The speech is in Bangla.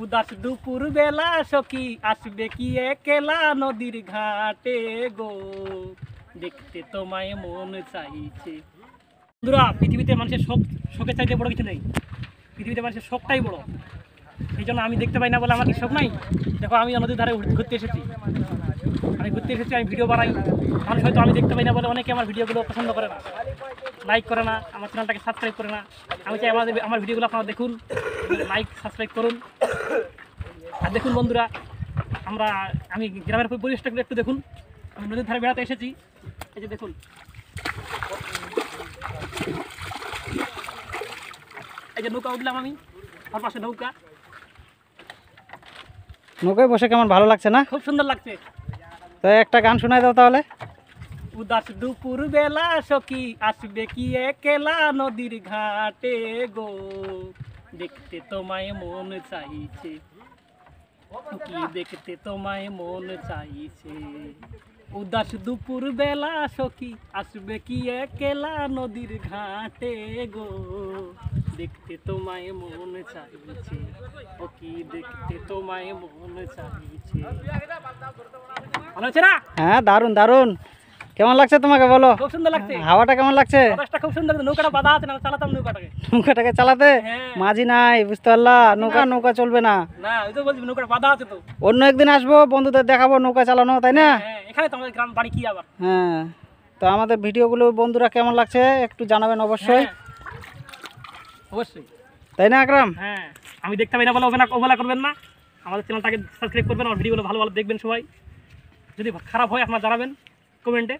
উদাস দুপুর বেলা সখী আসবে কি একলা নদীর ঘাটে গো, দেখতে তোমায় মন চাইছে। বন্ধুরা, পৃথিবীতে মানুষের শোকের চাইতে বড় কিছু নেই। পৃথিবীতে মানুষের শোকটাই বড়। এই জন্য আমি দেখতে পাই না বলে আমার কি শোক নাই? দেখো, আমি নদীর ধারে ঘুরতে এসেছি, আমি ভিডিও বানাই। মানুষ হয়তো আমি দেখতে পাই না বলে অনেকে আমার ভিডিওগুলো পছন্দ করে না, লাইক করে না, আমার চ্যানেলটাকে সাবস্ক্রাইব করে না। আমি চাই আমার ভিডিওগুলো আপনারা দেখুন, লাইক সাবস্ক্রাইব করুন। আর দেখুন বন্ধুরা, আমি গ্রামের পরিবেশটা একটু দেখুন। আমি নদীর ধারে বেড়াতে এসেছি, এই যে দেখুন, এই যে নৌকা উঠলাম আমি, আমার পাশে নৌকায় বসে কেমন ভালো লাগছে না? খুব সুন্দর লাগছে। তো একটা গান শোনাই দাও তাহলে। উদাস দুপুর বেলা সখী আসবে কি একলা নদীর ঘাটে গো, দেখতে তোমায় মন চাইছে, কি দেখতে তোমায় মন চাইছে। উদাস দুপুর বেলা সখী আসবে কি একলা নদীর ঘাটে গো, দেখতে তোমায় মন চাইছে, ও কি দেখতে তোমায় মন চাইছে। ভালো আছে না? হ্যাঁ, দারুণ দারুণ। কেমন লাগছে তোমাকে বলো? খুব সুন্দর লাগছে। হাওয়াটা কেমন লাগছে? বাতাসটা খুব সুন্দর। নৌকাটা বাধা আছে না, চালাতাম নৌকাটাকে চালাতে মাঝি নাই, বুঝতে পারলা? নৌকা চলবে না। না, ওই তো বলছি নৌকাটা বাধা আছে তো। অন্য একদিন আসবো, বন্ধুদের দেখাবো নৌকা চালানো, তাই না? হ্যাঁ, এখানে তো আমাদের গ্রাম বাড়ি কি আবার। হ্যাঁ, তো আমাদের ভিডিওগুলো বন্ধুরা কেমন লাগছে একটু জানাবেন অবশ্যই। অবশ্যই, তাই না আকরাম? হ্যাঁ, আমি দেখতে পাই না বলে অবহেলা করবেন না। আমাদের চ্যানেলটাকে সাবস্ক্রাইব করবেন, আমার ভিডিওগুলো ভালো দেখবেন সবাই। যদি খারাপ হয় আপনারা জানাবেন কমেন্টে।